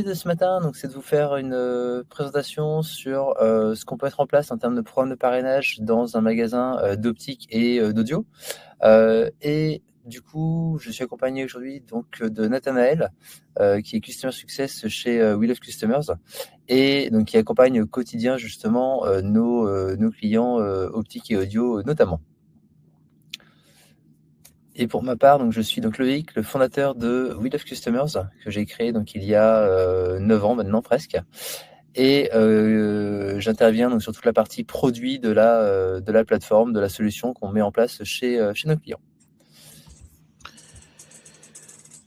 de ce matin, donc, c'est de vous faire une présentation sur ce qu'on peut mettre en place en termes de programme de parrainage dans un magasin d'optique et d'audio. Et du coup, je suis accompagné aujourd'hui donc de Nathanaël, qui est Customer Success chez We Love Customers, et donc qui accompagne au quotidien justement nos clients optiques et audio notamment. Et pour ma part, donc je suis donc Loïc, le fondateur de We Love Customers, que j'ai créé donc il y a 9 ans maintenant presque. Et j'interviens donc sur toute la partie produit de la plateforme, de la solution qu'on met en place chez nos clients.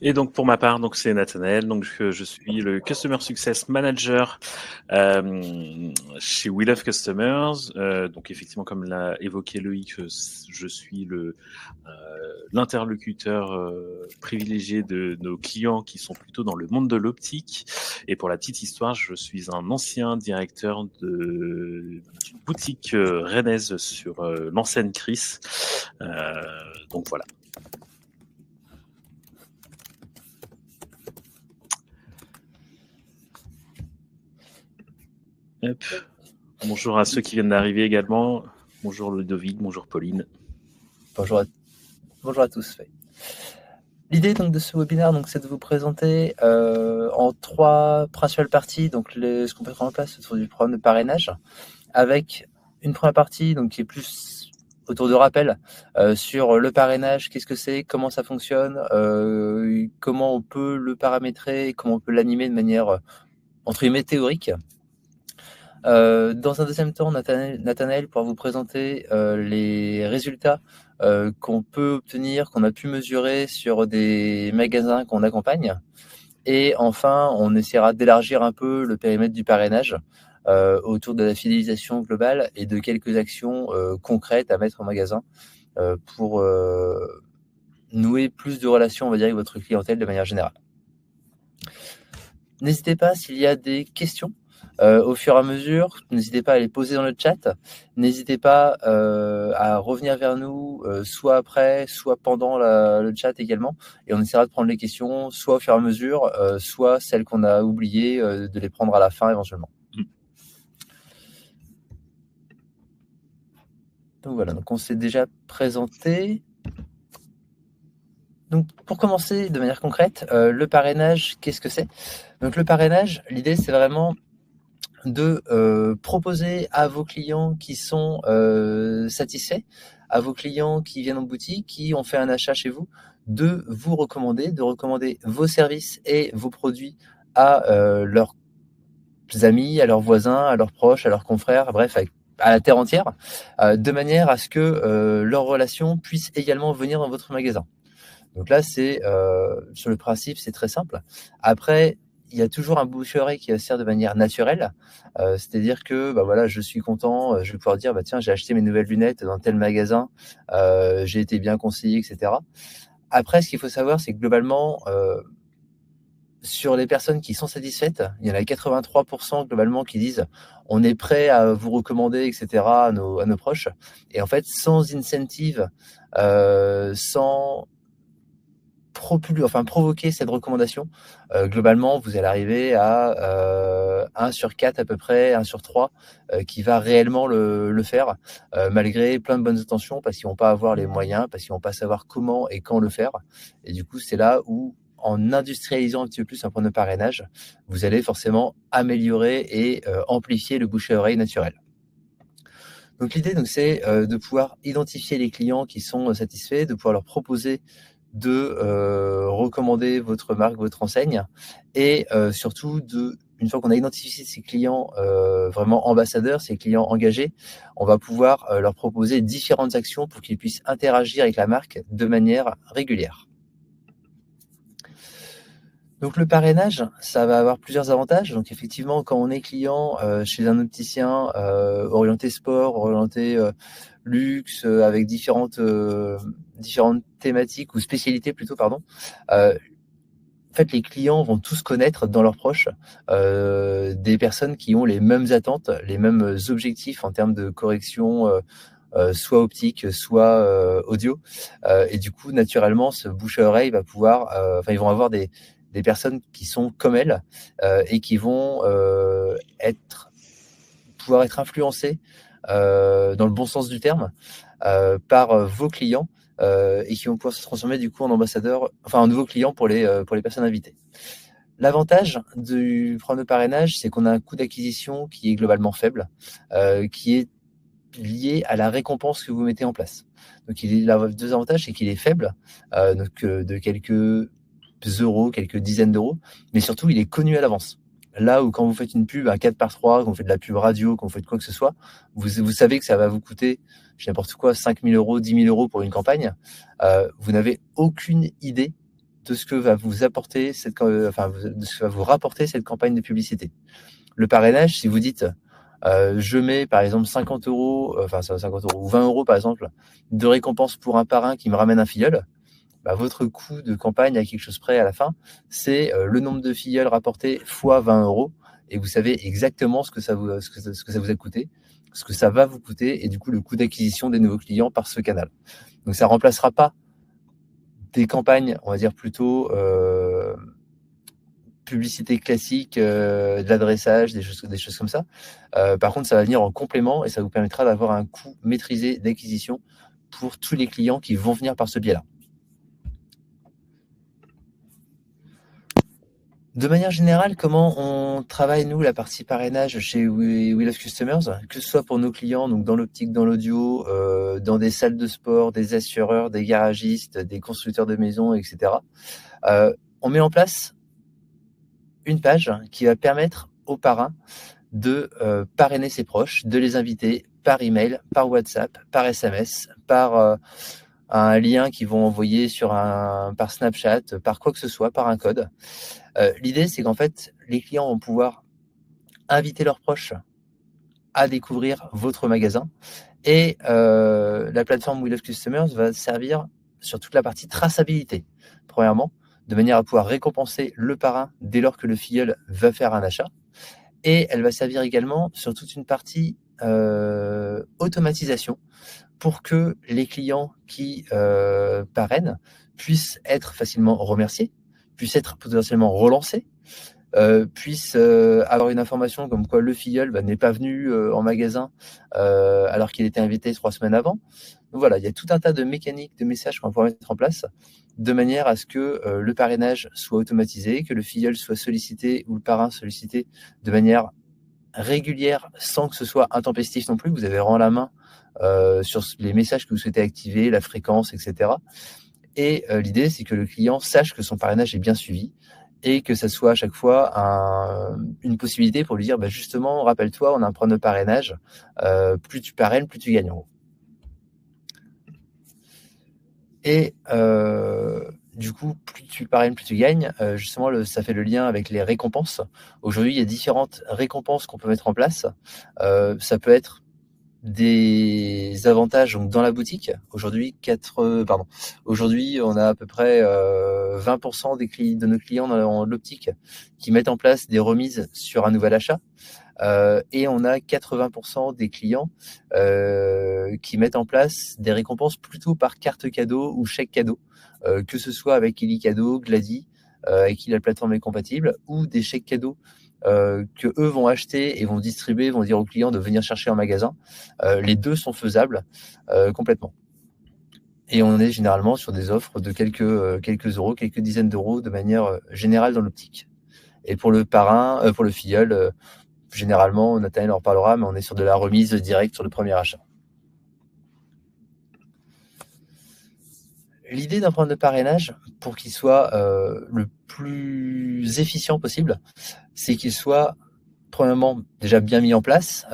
Et donc pour ma part, donc c'est Nathanaël, donc je suis le Customer Success Manager chez We Love Customers. Donc effectivement, comme l'a évoqué Loïc, je suis l'interlocuteur privilégié de nos clients qui sont plutôt dans le monde de l'optique. Et pour la petite histoire, je suis un ancien directeur d'une boutique rennaise sur l'enseigne Chris. Donc voilà. Hop. Bonjour à ceux qui viennent d'arriver également. Bonjour Ludovic, bonjour Pauline. Bonjour à tous. L'idée donc de ce webinaire, donc, c'est de vous présenter en 3 principales parties donc ce qu'on peut mettre en place autour du programme de parrainage, avec une première partie donc qui est plus autour de rappel sur le parrainage, qu'est-ce que c'est, comment ça fonctionne, comment on peut le paramétrer, comment on peut l'animer de manière entre guillemets théorique. Dans un deuxième temps, Nathanaël pourra vous présenter les résultats qu'on peut obtenir, qu'on a pu mesurer sur des magasins qu'on accompagne. Et enfin, on essaiera d'élargir un peu le périmètre du parrainage autour de la fidélisation globale et de quelques actions concrètes à mettre en magasin pour nouer plus de relations, on va dire, avec votre clientèle de manière générale. N'hésitez pas, s'il y a des questions au fur et à mesure, n'hésitez pas à les poser dans le chat. N'hésitez pas à revenir vers nous, soit après, soit pendant le chat également. Et on essaiera de prendre les questions, soit au fur et à mesure, soit celles qu'on a oubliées, de les prendre à la fin éventuellement. Donc voilà, donc on s'est déjà présenté. Donc pour commencer de manière concrète, le parrainage, qu'est-ce que c'est ? Donc le parrainage, l'idée c'est vraiment de proposer à vos clients qui sont satisfaits, à vos clients qui viennent en boutique, qui ont fait un achat chez vous, de vous recommander, de recommander vos services et vos produits à leurs amis, à leurs voisins, à leurs proches, à leurs confrères, bref, à la terre entière, de manière à ce que leurs relations puissent également venir dans votre magasin. Donc là, c'est sur le principe, c'est très simple. Après, il y a toujours un bouche-à-oreille qui va se faire de manière naturelle. C'est-à-dire que voilà, je suis content, je vais pouvoir dire tiens, j'ai acheté mes nouvelles lunettes dans tel magasin, j'ai été bien conseillé, etc. Après, ce qu'il faut savoir, c'est que globalement, sur les personnes qui sont satisfaites, il y en a 83% globalement qui disent on est prêt à vous recommander, etc. à nos proches. Et en fait, sans incentive, sans provoquer cette recommandation, globalement, vous allez arriver à 1 sur 4 à peu près, 1 sur 3 qui va réellement le faire, malgré plein de bonnes intentions, parce qu'ils vont pas avoir les moyens, parce qu'ils vont pas savoir comment et quand le faire. Et du coup, c'est là où, en industrialisant un petit peu plus un point de parrainage, vous allez forcément améliorer et amplifier le bouche à oreille naturel. Donc l'idée, c'est de pouvoir identifier les clients qui sont satisfaits, de pouvoir leur proposer de recommander votre marque, votre enseigne, et surtout une fois qu'on a identifié ces clients vraiment ambassadeurs, ces clients engagés, on va pouvoir leur proposer différentes actions pour qu'ils puissent interagir avec la marque de manière régulière. Donc le parrainage, ça va avoir plusieurs avantages. Donc effectivement, quand on est client chez un opticien orienté sport, orienté luxe, avec différentes thématiques ou spécialités plutôt, pardon. En fait, les clients vont tous connaître dans leurs proches des personnes qui ont les mêmes attentes, les mêmes objectifs en termes de correction, soit optique, soit audio. Et du coup, naturellement, ce bouche à oreille va pouvoir, ils vont avoir des des personnes qui sont comme elles et qui vont pouvoir être influencées dans le bon sens du terme par vos clients et qui vont pouvoir se transformer du coup en ambassadeurs, enfin en nouveaux clients pour les personnes invitées. L'avantage du programme de parrainage, c'est qu'on a un coût d'acquisition qui est globalement faible, qui est lié à la récompense que vous mettez en place. Donc, il a deux avantages, c'est qu'il est faible, de quelques euros, quelques dizaines d'euros, mais surtout, il est connu à l'avance. Là où quand vous faites une pub, un 4x3, quand vous faites de la pub radio, quand vous faites quoi que ce soit, vous savez que ça va vous coûter, je sais n'importe quoi, 5 000 euros, 10 000 euros pour une campagne. Vous n'avez aucune idée de ce que va vous apporter de ce que va vous rapporter cette campagne de publicité. Le parrainage, si vous dites, je mets par exemple 50 euros, 50 euros ou 20 euros par exemple, de récompense pour un parrain qui me ramène un filleul, bah, votre coût de campagne à quelque chose près à la fin, c'est le nombre de filleuls rapportés fois 20 euros, et vous savez exactement ce que ça vous a coûté, ce que ça va vous coûter, et du coup le coût d'acquisition des nouveaux clients par ce canal. Donc ça remplacera pas des campagnes, on va dire plutôt publicité classique, de l'adressage, des choses comme ça. Par contre, ça va venir en complément et ça vous permettra d'avoir un coût maîtrisé d'acquisition pour tous les clients qui vont venir par ce biais-là. De manière générale, comment on travaille, nous, la partie parrainage chez We Love Customers, que ce soit pour nos clients, donc dans l'optique, dans l'audio, dans des salles de sport, des assureurs, des garagistes, des constructeurs de maisons, etc. On met en place une page qui va permettre aux parrains de parrainer ses proches, de les inviter par email, par WhatsApp, par SMS, par un lien qu'ils vont envoyer par Snapchat, par quoi que ce soit, par un code. L'idée, c'est qu'en fait, les clients vont pouvoir inviter leurs proches à découvrir votre magasin et la plateforme We Love Customers va servir sur toute la partie traçabilité, premièrement, de manière à pouvoir récompenser le parrain dès lors que le filleul va faire un achat. Et elle va servir également sur toute une partie automatisation pour que les clients qui parrainent puissent être facilement remerciés, puissent être potentiellement relancés, puissent avoir une information comme quoi le filleul n'est pas venu en magasin alors qu'il était invité 3 semaines avant. Donc voilà, il y a tout un tas de mécaniques, de messages qu'on va pouvoir mettre en place de manière à ce que le parrainage soit automatisé, que le filleul soit sollicité ou le parrain sollicité de manière régulière sans que ce soit intempestif non plus. Vous avez vraiment la main sur les messages que vous souhaitez activer, la fréquence, etc. Et l'idée, c'est que le client sache que son parrainage est bien suivi et que ça soit à chaque fois une possibilité pour lui dire, justement, rappelle-toi, on a un programme de parrainage, plus tu parraines, plus tu gagnes en gros. Et du coup, plus tu parraines, plus tu gagnes. Justement, ça fait le lien avec les récompenses. Aujourd'hui, il y a différentes récompenses qu'on peut mettre en place. Ça peut être des avantages donc dans la boutique. Aujourd'hui, on a à peu près 20% de nos clients dans l'optique qui mettent en place des remises sur un nouvel achat. Et on a 80% des clients qui mettent en place des récompenses plutôt par carte cadeau ou chèque cadeau, que ce soit avec Illicadeau, Glady, avec qui la plateforme est compatible, ou des chèques cadeaux que eux vont acheter et vont distribuer, vont dire aux clients de venir chercher en magasin. Les deux sont faisables complètement. Et on est généralement sur des offres de quelques euros, quelques dizaines d'euros de manière générale dans l'optique. Et pour le parrain, pour le filleul, généralement, Nathaniel en parlera, mais on est sur de la remise directe sur le premier achat. L'idée d'un programme de parrainage, pour qu'il soit le plus efficient possible, c'est qu'il soit premièrement déjà bien mis en place,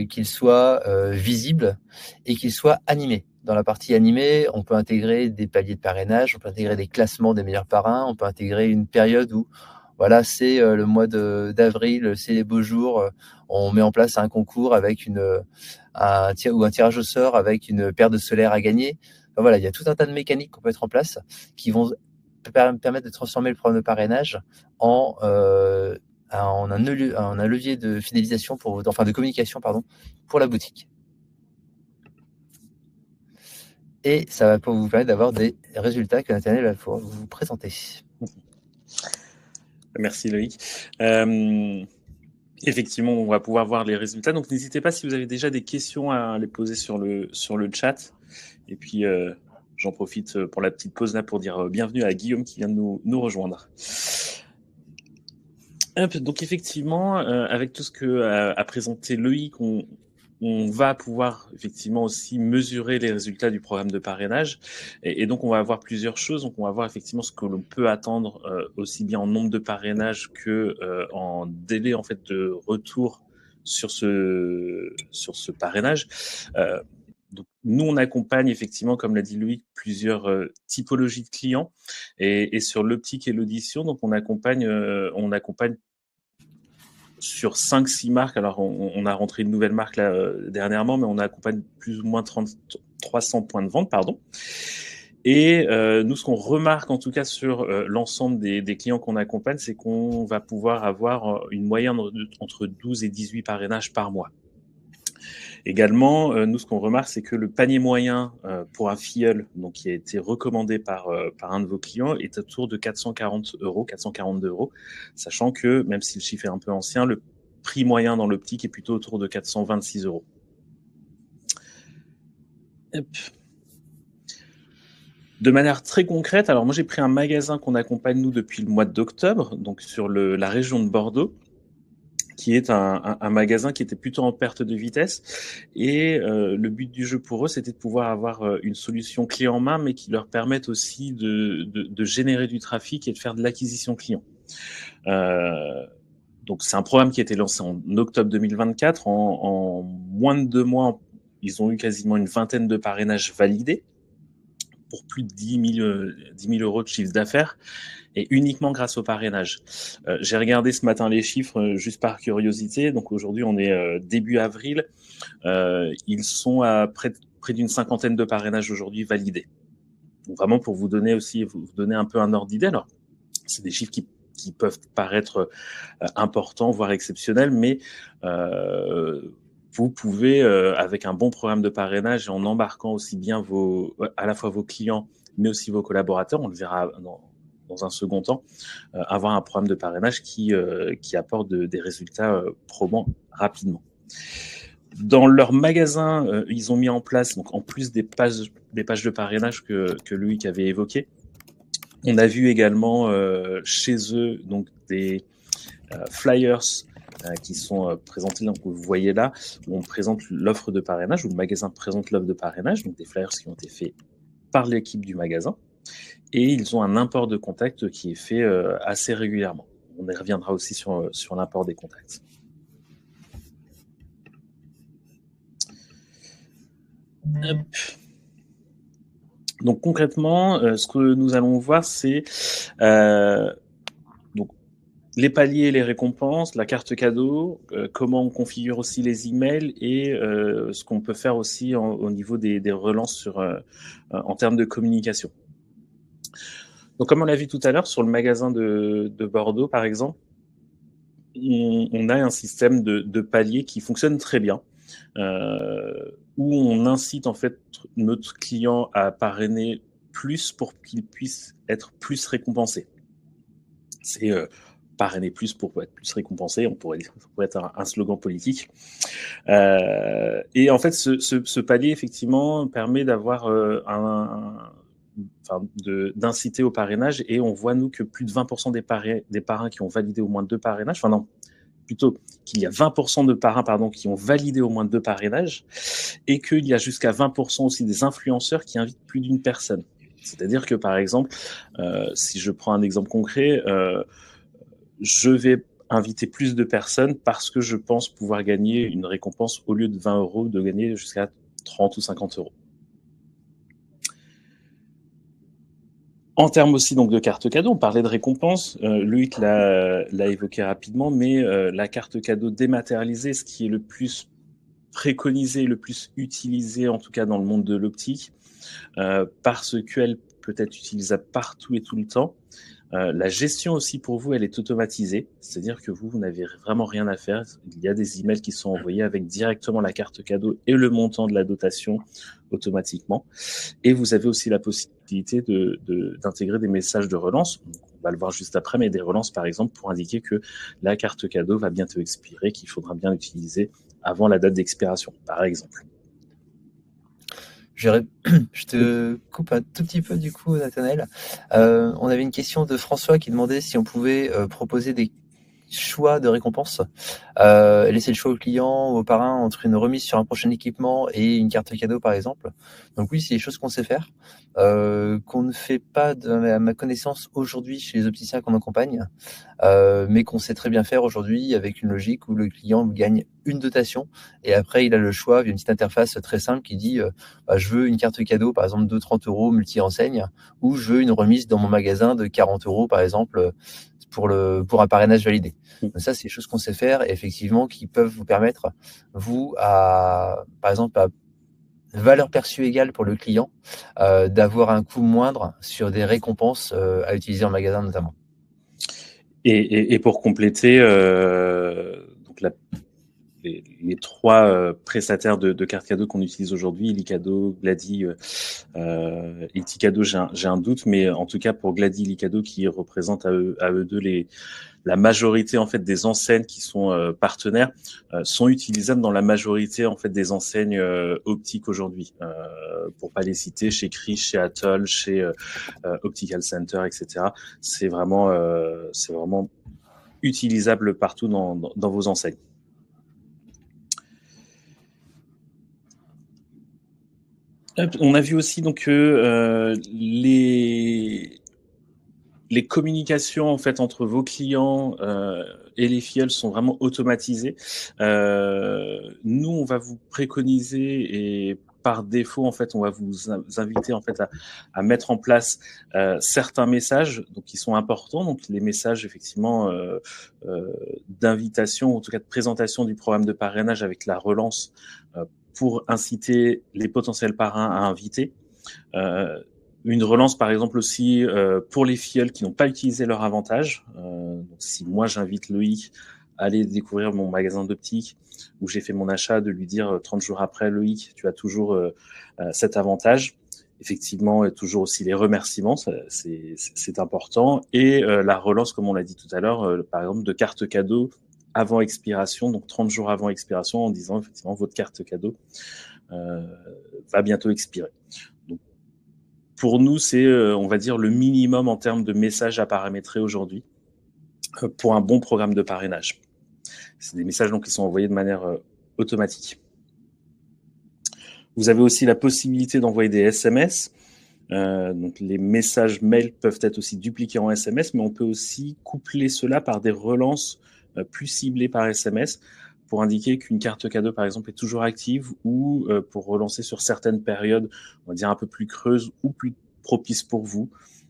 qu'il soit visible et qu'il soit animé. Dans la partie animée, on peut intégrer des paliers de parrainage, on peut intégrer des classements des meilleurs parrains, on peut intégrer une période où voilà, c'est le mois d'avril, c'est les beaux jours, on met en place un concours avec un tirage au sort avec une paire de solaires à gagner. Enfin, voilà, il y a tout un tas de mécaniques qu'on peut mettre en place qui vont permettre de transformer le programme de parrainage en un levier de fidélisation de communication pour la boutique. Et ça va vous permettre d'avoir des résultats que Nathaniel va pouvoir vous présenter. Merci Loïc. Effectivement, on va pouvoir voir les résultats. Donc, n'hésitez pas si vous avez déjà des questions à les poser sur le chat. Et puis, j'en profite pour la petite pause là pour dire bienvenue à Guillaume qui vient de nous rejoindre. Donc, effectivement, avec tout ce que a présenté Loïc, on va pouvoir effectivement aussi mesurer les résultats du programme de parrainage. Et donc, on va avoir plusieurs choses. Donc, on va voir effectivement ce que l'on peut attendre aussi bien en nombre de parrainages que en délai en fait de retour sur ce parrainage. Donc, nous, on accompagne effectivement, comme l'a dit Loïc, plusieurs typologies de clients. Et sur l'optique et l'audition, donc on accompagne sur 5-6 marques. Alors, on a rentré une nouvelle marque là, dernièrement, mais on accompagne plus ou moins 300 points de vente, pardon. Et nous, ce qu'on remarque en tout cas sur l'ensemble des clients qu'on accompagne, c'est qu'on va pouvoir avoir une moyenne entre 12 et 18 parrainages par mois. Également, nous, ce qu'on remarque, c'est que le panier moyen pour un filleul, donc qui a été recommandé par un de vos clients, est autour de 442 euros, sachant que, même si le chiffre est un peu ancien, le prix moyen dans l'optique est plutôt autour de 426 euros. Hop. De manière très concrète, alors moi j'ai pris un magasin qu'on accompagne nous depuis le mois d'octobre, donc sur la région de Bordeaux, qui est un magasin qui était plutôt en perte de vitesse. Et le but du jeu pour eux, c'était de pouvoir avoir une solution clé en main, mais qui leur permette aussi de générer du trafic et de faire de l'acquisition client. Donc c'est un programme qui a été lancé en octobre 2024. En moins de 2 mois, ils ont eu quasiment une vingtaine de parrainages validés pour plus de 10 000 euros de chiffre d'affaires, et uniquement grâce au parrainage. J'ai regardé ce matin les chiffres juste par curiosité. Donc aujourd'hui, on est début avril. Ils sont à près d'une cinquantaine de parrainages aujourd'hui validés. Donc vraiment pour vous donner un peu un ordre d'idée. Alors, c'est des chiffres qui peuvent paraître importants, voire exceptionnels, mais vous pouvez, avec un bon programme de parrainage et en embarquant aussi bien à la fois vos clients, mais aussi vos collaborateurs, on le verra dans un second temps, avoir un programme de parrainage qui apporte des résultats probants rapidement. Dans leur magasin, ils ont mis en place, donc en plus des pages de parrainage que Loïc avait évoquées, on a vu également chez eux donc des flyers qui sont présentés, donc vous voyez là, où on présente l'offre de parrainage, où le magasin présente l'offre de parrainage, donc des flyers qui ont été faits par l'équipe du magasin, et ils ont un import de contacts qui est fait assez régulièrement. On y reviendra aussi sur l'import des contacts. Hop. Donc concrètement, ce que nous allons voir, c'est donc les paliers et les récompenses, la carte cadeau, comment on configure aussi les emails et ce qu'on peut faire aussi au niveau des relances en termes de communication. Donc comme on l'a vu tout à l'heure, sur le magasin de Bordeaux, par exemple, on a un système de paliers qui fonctionne très bien, où on incite en fait notre client à parrainer plus pour qu'il puisse être plus récompensé. C'est parrainer plus pour être plus récompensé, ça pourrait être un slogan politique. Et en fait, ce palier, effectivement, permet d'avoir d'inciter au parrainage, et on voit, nous, que plus de 20% des parrains qui ont validé au moins 2 parrainages, enfin non, plutôt qu'il y a 20% de parrains qui ont validé au moins 2 parrainages, et qu'il y a jusqu'à 20% aussi des influenceurs qui invitent plus d'une personne. C'est-à-dire que, par exemple, si je prends un exemple concret, je vais inviter plus de personnes parce que je pense pouvoir gagner une récompense, au lieu de 20 euros, de gagner jusqu'à 30 ou 50 euros. En termes aussi donc de carte cadeau, on parlait de récompense, Loïc l'a évoqué rapidement, mais la carte cadeau dématérialisée, ce qui est le plus préconisé, le plus utilisé, en tout cas dans le monde de l'optique, parce qu'elle peut être utilisable partout et tout le temps. La gestion aussi pour vous, elle est automatisée, c'est-à-dire que vous n'avez vraiment rien à faire. Il y a des emails qui sont envoyés avec directement la carte cadeau et le montant de la dotation automatiquement. Et vous avez aussi la possibilité d'intégrer des messages de relance. On va le voir juste après, mais des relances par exemple pour indiquer que la carte cadeau va bientôt expirer, qu'il faudra bien l'utiliser avant la date d'expiration, par exemple. Je te coupe un tout petit peu du coup, Nathanaël. On avait une question de François qui demandait si on pouvait proposer des choix de récompenses, laisser le choix au client ou au parrain entre une remise sur un prochain équipement et une carte cadeau par exemple. Donc oui, c'est des choses qu'on sait faire, qu'on ne fait pas à ma connaissance aujourd'hui chez les opticiens qu'on accompagne, mais qu'on sait très bien faire aujourd'hui avec une logique où le client gagne une dotation et après il a le choix via une petite interface très simple qui dit je veux une carte cadeau par exemple de 30 € multi-enseigne, ou je veux une remise dans mon magasin de 40 € par exemple pour un parrainage validé. Donc ça, c'est des choses qu'on sait faire et effectivement qui peuvent vous permettre, vous, par exemple, à valeur perçue égale pour le client, d'avoir un coût moindre sur des récompenses à utiliser en magasin notamment. Et pour compléter, donc les trois prestataires de cartes cadeaux qu'on utilise aujourd'hui, Illicado, Glady, Ilticado, j'ai un doute, mais en tout cas pour Glady, Illicado, qui représentent à eux deux la majorité en fait des enseignes qui sont partenaires, sont utilisables dans la majorité en fait des enseignes optiques aujourd'hui. Pour pas les citer, chez Cris, chez Atoll, chez Optical Center, etc. C'est vraiment utilisable partout dans vos enseignes. On a vu aussi donc que les communications en fait entre vos clients et les filleuls sont vraiment automatisées. Nous, on va vous préconiser et par défaut, en fait, on va vous inviter en fait à mettre en place certains messages, donc qui sont importants. Donc les messages effectivement d'invitation, en tout cas de présentation du programme de parrainage avec la relance pour inciter les potentiels parrains à inviter. Une relance, par exemple, aussi pour les filleuls qui n'ont pas utilisé leur avantage. Donc, si moi, j'invite Loïc à aller découvrir mon magasin d'optique où j'ai fait mon achat, de lui dire 30 jours après, Loïc, tu as toujours cet avantage. Effectivement, toujours aussi les remerciements, c'est important. Et la relance, comme on l'a dit tout à l'heure, par exemple, de carte cadeau avant expiration, donc 30 jours avant expiration, en disant effectivement, votre carte cadeau va bientôt expirer. Donc, pour nous, c'est, on va dire, le minimum en termes de messages à paramétrer aujourd'hui pour un bon programme de parrainage. C'est des messages donc, qui sont envoyés de manière automatique. Vous avez aussi la possibilité d'envoyer des SMS. Donc les messages mail peuvent être aussi dupliqués en SMS, mais on peut aussi coupler cela par des relances plus ciblées par SMS pour indiquer qu'une carte cadeau, par exemple, est toujours active ou pour relancer sur certaines périodes, on va dire un peu plus creuses ou plus propices pour vous.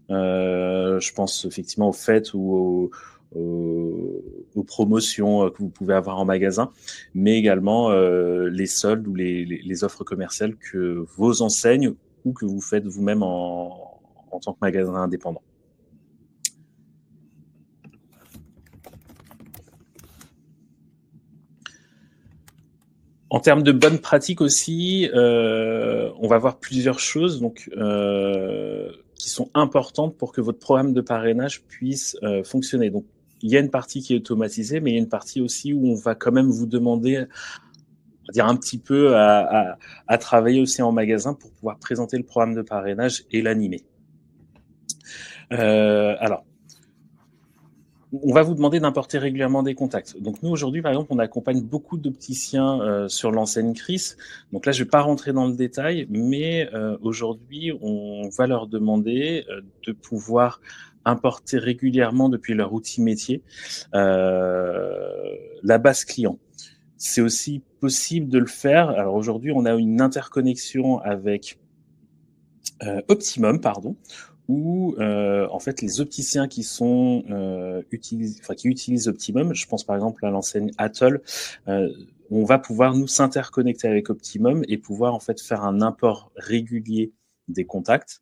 Je pense effectivement aux fêtes ou aux promotions que vous pouvez avoir en magasin, mais également les soldes ou les offres commerciales que vos enseignes ou que vous faites vous-même en tant que magasin indépendant. En termes de bonnes pratiques aussi, on va voir plusieurs choses donc, qui sont importantes pour que votre programme de parrainage puisse fonctionner. Donc, il y a une partie qui est automatisée, mais il y a une partie aussi où on va quand même vous demander, on va dire un petit peu, à travailler aussi en magasin pour pouvoir présenter le programme de parrainage et l'animer. Alors, on va vous demander d'importer régulièrement des contacts. Donc nous, aujourd'hui, par exemple, on accompagne beaucoup d'opticiens sur l'enseigne Cris. Donc là, je ne vais pas rentrer dans le détail, mais aujourd'hui, on va leur demander de pouvoir importer régulièrement depuis leur outil métier la base client. C'est aussi possible de le faire. Alors aujourd'hui, on a une interconnexion avec Optimum, où en fait les opticiens qui sont qui utilisent Optimum, je pense par exemple à l'enseigne Atoll, on va pouvoir nous s'interconnecter avec Optimum et pouvoir en fait faire un import régulier des contacts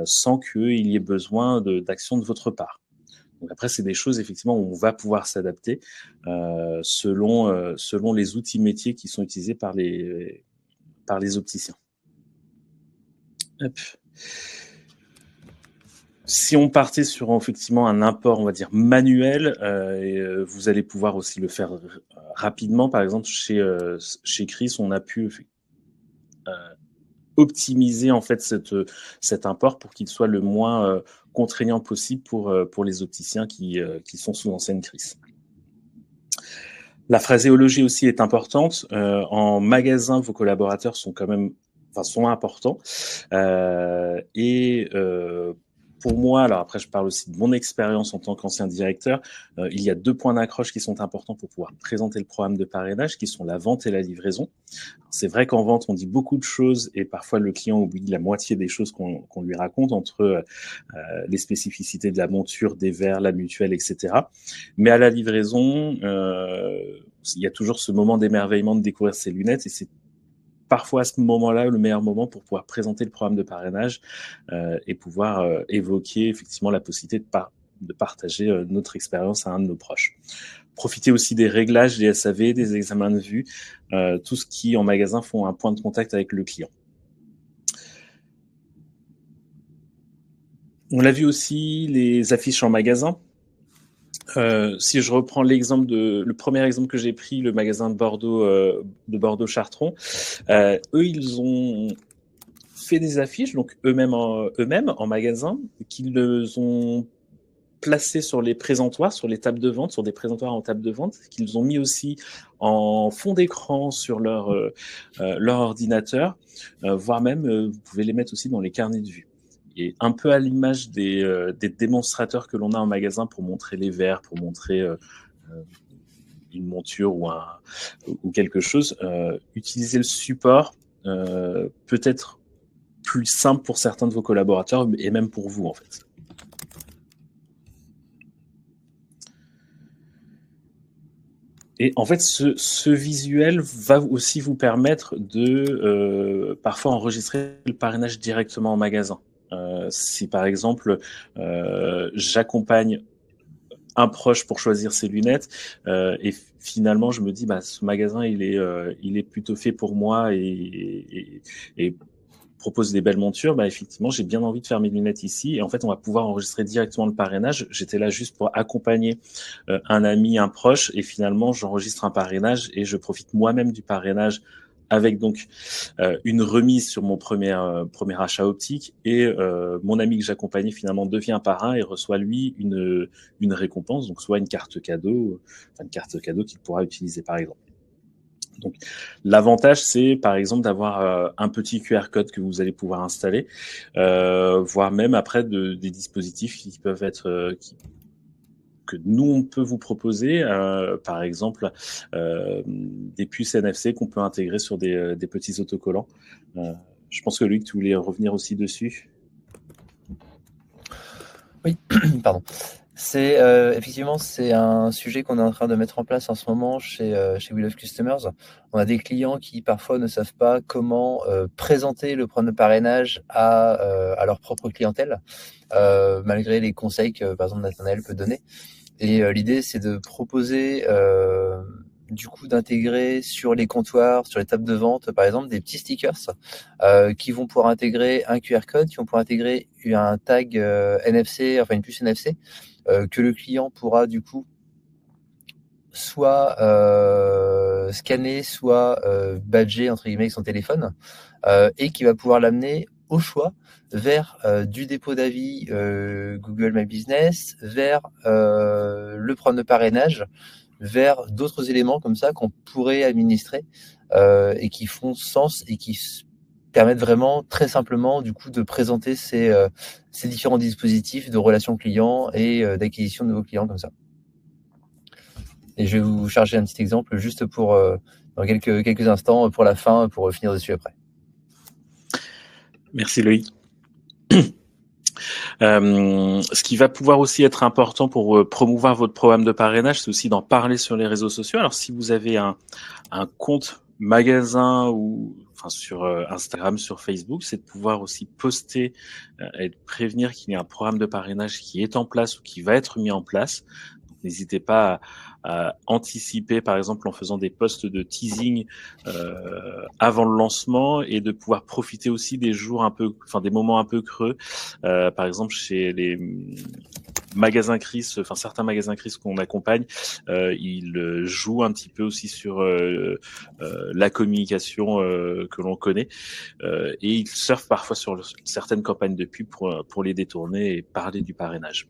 sans qu'il y ait besoin d'action de votre part. Donc après, c'est des choses effectivement où on va pouvoir s'adapter selon les outils métiers qui sont utilisés par les opticiens. Hop. Si on partait sur effectivement un import, on va dire manuel, vous allez pouvoir aussi le faire rapidement. Par exemple, chez Chris, on a pu optimiser en fait cet import pour qu'il soit le moins contraignant possible pour les opticiens qui sont sous enseigne Chris. La phraséologie aussi est importante. En magasin, vos collaborateurs sont sont importants. Pour moi, alors après je parle aussi de mon expérience en tant qu'ancien directeur, il y a 2 points d'accroche qui sont importants pour pouvoir présenter le programme de parrainage, qui sont la vente et la livraison. C'est vrai qu'en vente, on dit beaucoup de choses et parfois le client oublie la moitié des choses qu'on lui raconte entre les spécificités de la monture, des verres, la mutuelle, etc. Mais à la livraison, il y a toujours ce moment d'émerveillement de découvrir ses lunettes et c'est parfois à ce moment-là le meilleur moment pour pouvoir présenter le programme de parrainage et pouvoir évoquer effectivement la possibilité de partager notre expérience à un de nos proches. Profitez aussi des réglages, des SAV, des examens de vue, tout ce qui en magasin font un point de contact avec le client. On l'a vu aussi, les affiches en magasin. Si je reprends le premier exemple que j'ai pris, le magasin de Bordeaux-Chartron, eux, ils ont fait des affiches, donc eux-mêmes en magasin, qu'ils ont placées sur les présentoirs, sur les tables de vente, sur des présentoirs en table de vente, qu'ils ont mis aussi en fond d'écran sur leur ordinateur, voire même, vous pouvez les mettre aussi dans les carnets de vue. Et un peu à l'image des démonstrateurs que l'on a en magasin pour montrer les verres, pour montrer une monture ou quelque chose, utiliser le support peut être plus simple pour certains de vos collaborateurs et même pour vous en fait. Et en fait, ce visuel va aussi vous permettre de parfois enregistrer le parrainage directement en magasin. Si par exemple j'accompagne un proche pour choisir ses lunettes et finalement je me dis ce magasin il est plutôt fait pour moi et propose des belles montures, effectivement j'ai bien envie de faire mes lunettes ici et en fait on va pouvoir enregistrer directement le parrainage. J'étais là juste pour accompagner un ami, un proche et finalement j'enregistre un parrainage et je profite moi-même du parrainage avec donc une remise sur mon premier achat optique et mon ami que j'accompagnais finalement devient parrain et reçoit lui une récompense, donc soit une carte cadeau qu'il pourra utiliser par exemple. Donc l'avantage c'est par exemple d'avoir un petit QR code que vous allez pouvoir installer, voire même après des dispositifs qui peuvent être que nous, on peut vous proposer, par exemple, des puces NFC qu'on peut intégrer sur des petits autocollants. Je pense que Luc, tu voulais revenir aussi dessus. Oui, pardon. C'est effectivement c'est un sujet qu'on est en train de mettre en place en ce moment chez We Love Customers. On a des clients qui parfois ne savent pas comment présenter le programme de parrainage à leur propre clientèle, malgré les conseils que par exemple Nathanaël peut donner. Et l'idée c'est de proposer du coup d'intégrer sur les comptoirs, sur les tables de vente, par exemple, des petits stickers qui vont pouvoir intégrer un QR code, qui vont pouvoir intégrer un tag NFC, enfin une puce NFC, que le client pourra du coup soit scanner, soit badger entre guillemets avec son téléphone, et qui va pouvoir l'amener au choix vers du dépôt d'avis Google My Business, vers le programme de parrainage, vers d'autres éléments comme ça qu'on pourrait administrer et qui font sens et qui permettent vraiment très simplement du coup de présenter ces différents dispositifs de relations clients et d'acquisition de nouveaux clients comme ça. Et je vais vous charger un petit exemple juste pour dans quelques instants pour la fin, pour finir dessus après. Merci Loïc. Ce qui va pouvoir aussi être important pour promouvoir votre programme de parrainage, c'est aussi d'en parler sur les réseaux sociaux. Alors si vous avez un compte magasin ou sur Instagram, sur Facebook, c'est de pouvoir aussi poster et de prévenir qu'il y a un programme de parrainage qui est en place ou qui va être mis en place. Donc, n'hésitez pas à anticiper, par exemple, en faisant des posts de teasing avant le lancement, et de pouvoir profiter aussi des jours des moments un peu creux. Par exemple, chez les magasins Chris, certains magasins Chris qu'on accompagne, ils jouent un petit peu aussi sur la communication que l'on connaît, et ils surfent parfois sur certaines campagnes de pub pour les détourner et parler du parrainage.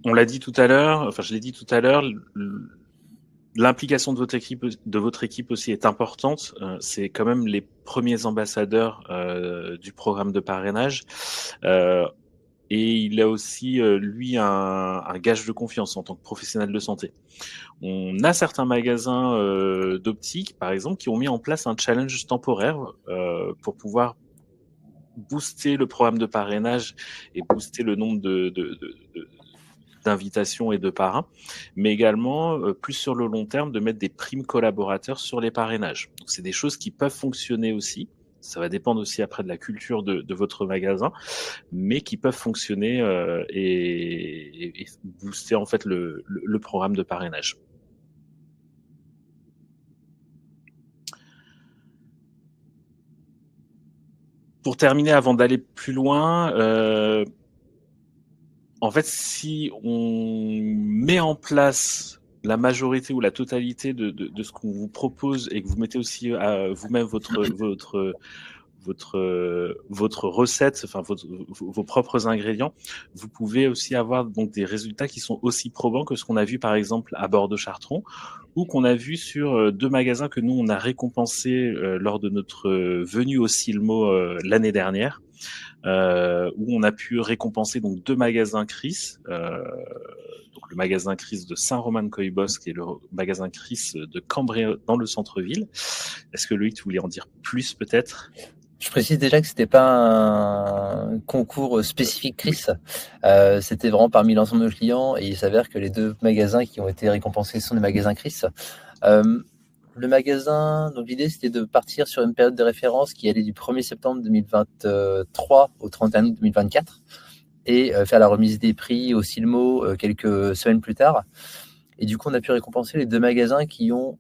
On l'a dit tout à l'heure, je l'ai dit tout à l'heure, l'implication de votre équipe aussi est importante. C'est quand même les premiers ambassadeurs du programme de parrainage. Et il a aussi, lui, un gage de confiance en tant que professionnel de santé. On a certains magasins d'optique, par exemple, qui ont mis en place un challenge temporaire pour pouvoir booster le programme de parrainage et booster le nombre d'invitations et de parrains, mais également, plus sur le long terme, de mettre des primes collaborateurs sur les parrainages. Donc, c'est des choses qui peuvent fonctionner aussi. Ça va dépendre aussi après de la culture de votre magasin, mais qui peuvent fonctionner et booster en fait le programme de parrainage. Pour terminer, avant d'aller plus loin, en fait, si on met en place la majorité ou la totalité de ce qu'on vous propose, et que vous mettez aussi à vous-même votre recette, vos propres ingrédients, vous pouvez aussi avoir donc des résultats qui sont aussi probants que ce qu'on a vu par exemple à Bordeaux-Chartrons, ou qu'on a vu sur 2 magasins que nous on a récompensés lors de notre venue au Silmo l'année dernière, où on a pu récompenser donc 2 magasins Chris, donc le magasin Chris de Saint-Romain-de-Coybosque et le magasin Chris de Cambrai dans le centre-ville. Est-ce que Loïc, tu voulais en dire plus peut-être ? Je précise déjà que c'était pas un concours spécifique Chris, c'était vraiment parmi l'ensemble de nos clients, et il s'avère que les 2 magasins qui ont été récompensés sont des magasins Chris. Le magasin, donc l'idée c'était de partir sur une période de référence qui allait du 1er septembre 2023 au 31 août 2024, et faire la remise des prix au Silmo quelques semaines plus tard. Et du coup, on a pu récompenser les 2 magasins qui ont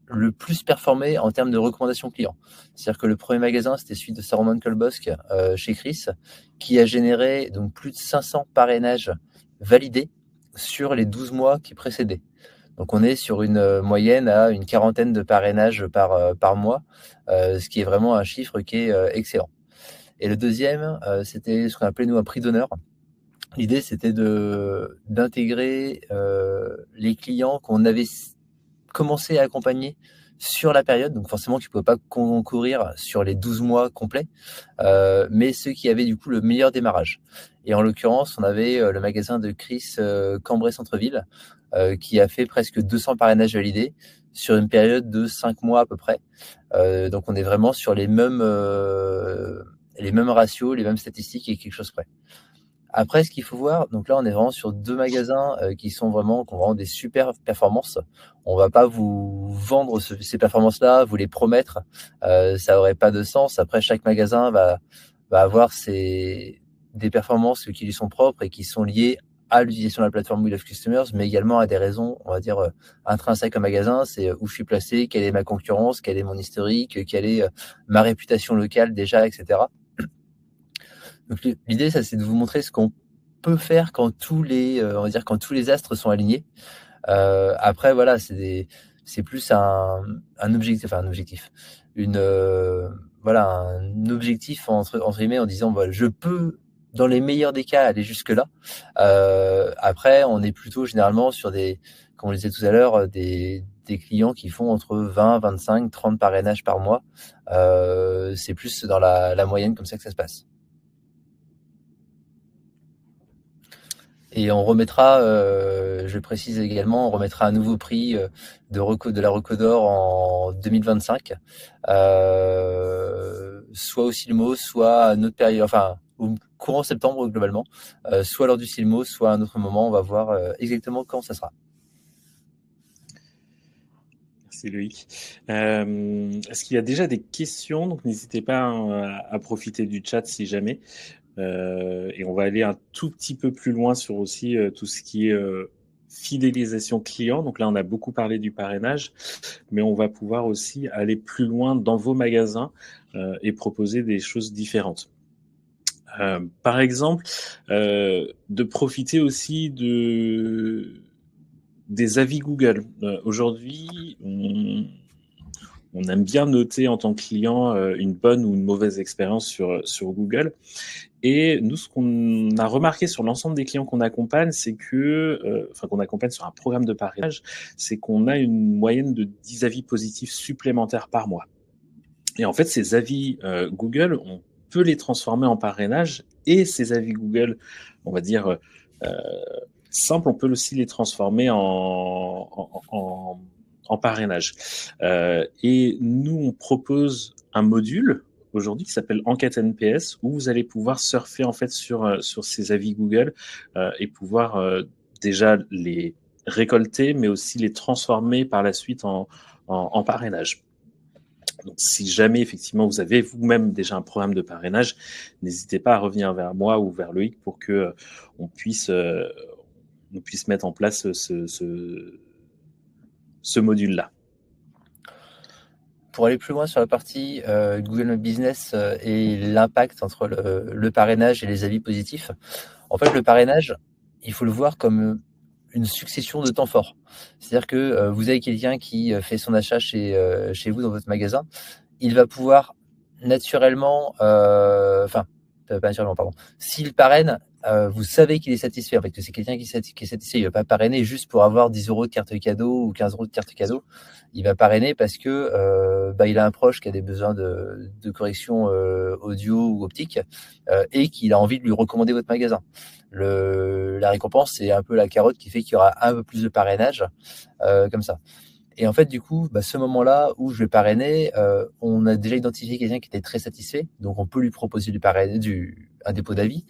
le plus performé en termes de recommandations clients. C'est-à-dire que le premier magasin, c'était celui de Saint-Romain-de-Colbosque chez Chris, qui a généré donc plus de 500 parrainages validés sur les 12 mois qui précédaient. Donc on est sur une moyenne à une quarantaine de parrainages par mois, ce qui est vraiment un chiffre qui est excellent. Et le deuxième, c'était ce qu'on appelait nous un prix d'honneur. L'idée, c'était d'intégrer les clients qu'on avait commencé à accompagner sur la période, donc forcément qui ne pouvaient pas concourir sur les 12 mois complets, mais ceux qui avaient du coup le meilleur démarrage. Et en l'occurrence, on avait le magasin de Chris Cambrai Centre-Ville, qui a fait presque 200 parrainages validés sur une période de 5 mois à peu près. Donc on est vraiment sur les mêmes ratios, les mêmes statistiques et quelque chose près. Après, ce qu'il faut voir, donc là, on est vraiment sur 2 magasins qui ont vraiment des super performances. On va pas vous vendre ces performances-là, vous les promettre. Ça aurait pas de sens. Après, chaque magasin va avoir des performances qui lui sont propres et qui sont liées à l'utilisation de la plateforme We Love Customers, mais également à des raisons, on va dire, intrinsèques au magasin. C'est où je suis placé, quelle est ma concurrence, quel est mon historique, quelle est ma réputation locale déjà, etc. Donc l'idée, ça, c'est de vous montrer ce qu'on peut faire quand tous les astres sont alignés. Après, voilà, c'est plus un objectif, un objectif entre guillemets, en disant, voilà, je peux, dans les meilleurs des cas, aller jusque là. Après, on est plutôt généralement sur comme on le disait tout à l'heure, des clients qui font entre 20, 25, 30 parrainages par mois. C'est plus dans la moyenne comme ça que ça se passe. Et on remettra, je précise également, on remettra un nouveau prix de la Reco d'Or en 2025, soit au Silmo, soit à une autre période, enfin au courant septembre globalement, soit lors du Silmo, soit à un autre moment. On va voir exactement quand ça sera. C'est Loïc. Est-ce qu'il y a déjà des questions? Donc n'hésitez pas hein, à profiter du chat si jamais. Et on va aller un tout petit peu plus loin sur aussi tout ce qui est fidélisation client. Donc là, on a beaucoup parlé du parrainage, mais on va pouvoir aussi aller plus loin dans vos magasins et proposer des choses différentes. Par exemple, de profiter aussi des avis Google. Aujourd'hui, on aime bien noter en tant que client une bonne ou une mauvaise expérience sur Google. Et nous, ce qu'on a remarqué sur l'ensemble des clients qu'on accompagne, c'est que, qu'on accompagne sur un programme de parrainage, c'est qu'on a une moyenne de 10 avis positifs supplémentaires par mois. Et en fait, ces avis Google, on peut les transformer en parrainage, et ces avis Google, on va dire simples, on peut aussi les transformer en parrainage. Et nous, on propose un module aujourd'hui qui s'appelle Enquête NPS, où vous allez pouvoir surfer en fait sur ces avis Google et pouvoir déjà les récolter, mais aussi les transformer par la suite en parrainage. Donc, si jamais effectivement vous avez vous-même déjà un programme de parrainage, n'hésitez pas à revenir vers moi ou vers Loïc pour que on puisse mettre en place ce module-là. Pour aller plus loin sur la partie Google My Business et l'impact entre le parrainage et les avis positifs, en fait, le parrainage, il faut le voir comme une succession de temps forts. C'est-à-dire que vous avez quelqu'un qui fait son achat chez vous dans votre magasin, il va pouvoir naturellement, pas naturellement, pardon. S'il parraine, vous savez qu'il est satisfait, en fait, que c'est quelqu'un qui est satisfait. Il ne va pas parrainer juste pour avoir 10 € de carte cadeau ou 15 € de carte cadeau. Il va parrainer parce que il a un proche qui a des besoins de correction audio ou optique et qu'il a envie de lui recommander votre magasin. La récompense, c'est un peu la carotte qui fait qu'il y aura un peu plus de parrainage comme ça. Et en fait, du coup, ce moment-là où je vais parrainer, on a déjà identifié quelqu'un qui était très satisfait, donc on peut lui proposer un dépôt d'avis.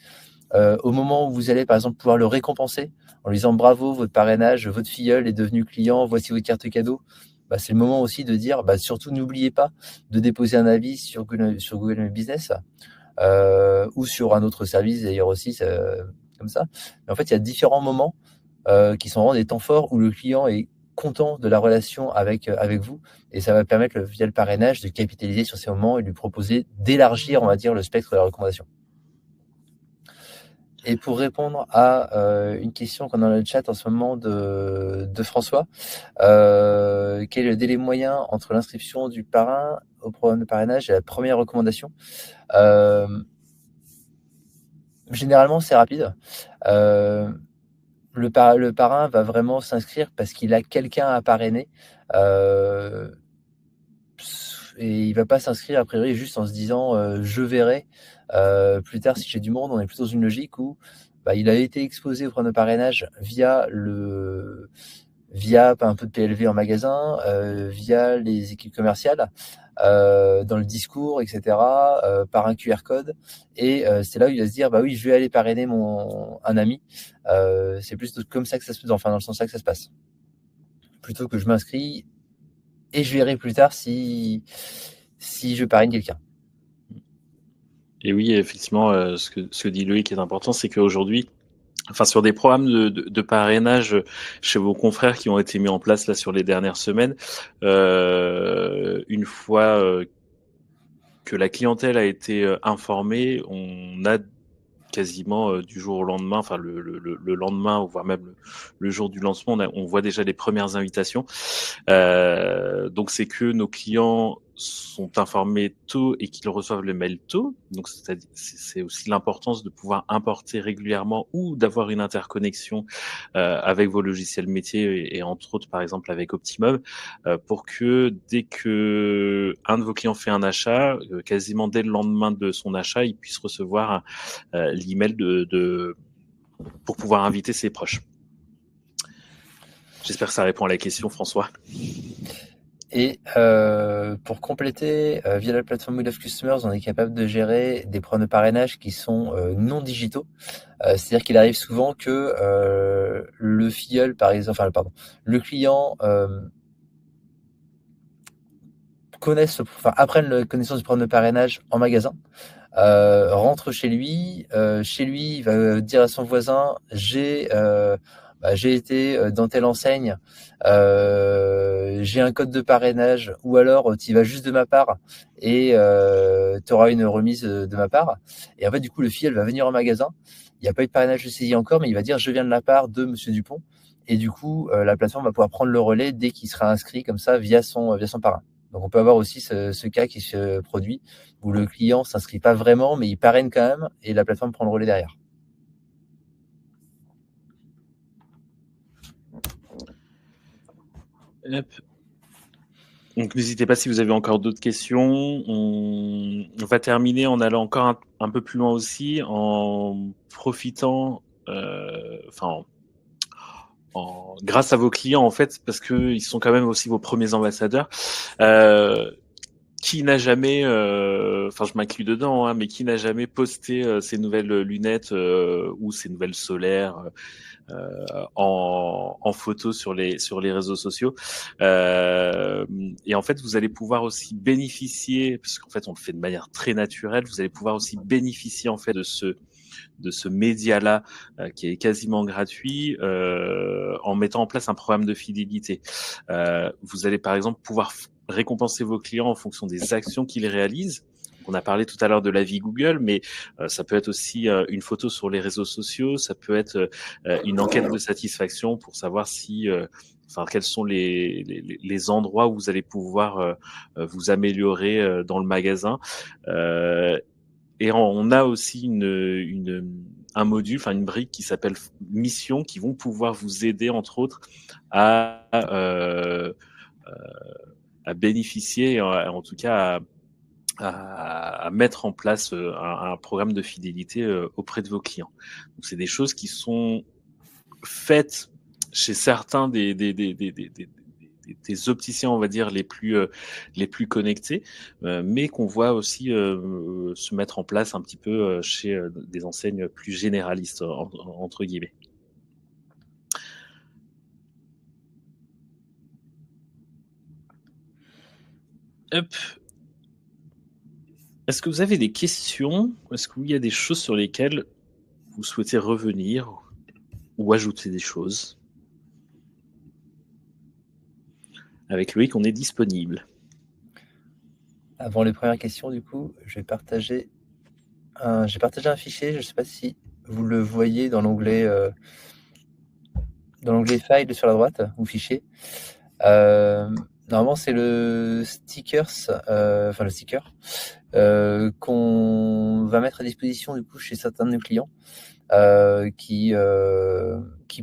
Au moment où vous allez, par exemple, pouvoir le récompenser en lui disant bravo, votre parrainage, votre filleul est devenu client, voici votre carte cadeau. C'est le moment aussi de dire, surtout n'oubliez pas de déposer un avis sur Google My Business ou sur un autre service d'ailleurs aussi, comme ça. Mais en fait, il y a différents moments qui sont vraiment des temps forts où le client est content de la relation avec vous, et ça va permettre via le parrainage de capitaliser sur ces moments et lui proposer d'élargir, on va dire, le spectre de la recommandation. Et pour répondre à une question qu'on a dans le chat en ce moment de François, quel est le délai moyen entre l'inscription du parrain au programme de parrainage et la première recommandation? Généralement, c'est rapide. Le parrain va vraiment s'inscrire parce qu'il a quelqu'un à parrainer. Et il ne va pas s'inscrire a priori juste en se disant je verrai plus tard si j'ai du monde. On est plutôt dans une logique où il a été exposé au programme de parrainage via un peu de PLV en magasin, via les équipes commerciales, dans le discours, etc., par un QR code. Et c'est là où il va se dire oui, je vais aller parrainer un ami. C'est plus comme ça que ça se passe, dans le sens là que ça se passe. Plutôt que je m'inscris et je verrai plus tard si je parraine quelqu'un. Et oui, effectivement, ce que dit Loïc est important, c'est qu'aujourd'hui, sur des programmes de parrainage chez vos confrères qui ont été mis en place là sur les dernières semaines, une fois que la clientèle a été informée, on a quasiment du jour au lendemain, le lendemain, voire même le jour du lancement, on voit déjà les premières invitations. Donc c'est que nos clients sont informés tôt et qu'ils reçoivent le mail tôt. Donc c'est aussi l'importance de pouvoir importer régulièrement ou d'avoir une interconnexion avec vos logiciels métiers et entre autres par exemple avec Optimum pour que dès que un de vos clients fait un achat, quasiment dès le lendemain de son achat, il puisse recevoir l'email pour pouvoir inviter ses proches. J'espère que ça répond à la question, François. Et pour compléter, via la plateforme We Love Customers, on est capable de gérer des programmes de parrainage qui sont non digitaux. C'est-à-dire qu'il arrive souvent que le filleul, par exemple, le client apprennent la connaissance du programme de parrainage en magasin, rentre chez lui, il va dire à son voisin, j'ai été dans telle enseigne, j'ai un code de parrainage, ou alors tu y vas juste de ma part et tu auras une remise de ma part. Et en fait, du coup, le fille, elle va venir en magasin. Il n'y a pas eu de parrainage de saisie encore, mais il va dire, je viens de la part de Monsieur Dupont. Et du coup, la plateforme va pouvoir prendre le relais dès qu'il sera inscrit comme ça via son parrain. Donc on peut avoir aussi ce cas qui se produit où le client s'inscrit pas vraiment, mais il parraine quand même et la plateforme prend le relais derrière. Hop. Donc n'hésitez pas si vous avez encore d'autres questions. On va terminer en allant encore un peu plus loin aussi, en profitant, grâce à vos clients en fait, parce qu'ils sont quand même aussi vos premiers ambassadeurs. Qui n'a jamais, je m'inclus dedans, hein, mais qui n'a jamais posté ses nouvelles lunettes ou ses nouvelles solaires en photo sur les réseaux sociaux. Et en fait, vous allez pouvoir aussi bénéficier, parce qu'en fait, on le fait de manière très naturelle, vous allez pouvoir aussi bénéficier en fait de ce média-là qui est quasiment gratuit en mettant en place un programme de fidélité. Vous allez par exemple pouvoir récompenser vos clients en fonction des actions qu'ils réalisent. On a parlé tout à l'heure de l'avis Google, mais ça peut être aussi une photo sur les réseaux sociaux, ça peut être une enquête de satisfaction pour savoir si, quels sont les endroits où vous allez pouvoir vous améliorer dans le magasin. Et on a aussi un module, une brique qui s'appelle Mission, qui vont pouvoir vous aider, entre autres, à bénéficier, en tout cas à mettre en place un programme de fidélité auprès de vos clients. Donc, c'est des choses qui sont faites chez certains des opticiens, on va dire, les plus connectés, mais qu'on voit aussi se mettre en place un petit peu chez des enseignes plus généralistes, entre guillemets. Hop. Est-ce que vous avez des questions? Est-ce qu'il y a des choses sur lesquelles vous souhaitez revenir ou ajouter des choses? Avec Loïc, on est disponible. Avant les premières questions, du coup, j'ai partagé un fichier. Je ne sais pas si vous le voyez dans l'onglet Files sur la droite ou Fichier. Normalement, c'est le sticker qu'on va mettre à disposition du coup chez certains de nos clients, qui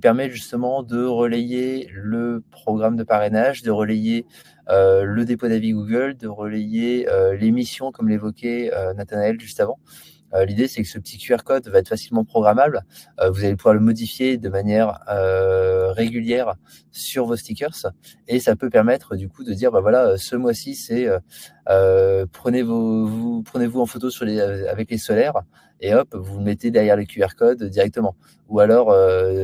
permet justement de relayer le programme de parrainage, de relayer le dépôt d'avis Google, de relayer les missions comme l'évoquait Nathanaël juste avant. L'idée, c'est que ce petit QR code va être facilement programmable. Vous allez pouvoir le modifier de manière régulière sur vos stickers, et ça peut permettre du coup de dire, ce mois-ci, c'est prenez-vous en photo avec les solaires, et hop, vous le mettez derrière le QR code directement. Ou alors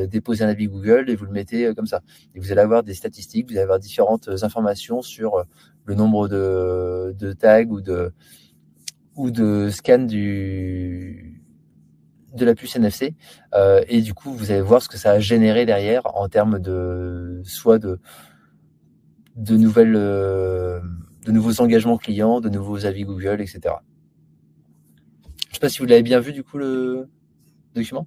déposez un avis Google et vous le mettez comme ça. Et vous allez avoir des statistiques, vous allez avoir différentes informations sur le nombre de tags ou de scan de la puce NFC, et du coup vous allez voir ce que ça a généré derrière en termes de nouveaux engagements clients, de nouveaux avis Google, etc. Je ne sais pas si vous l'avez bien vu du coup le document.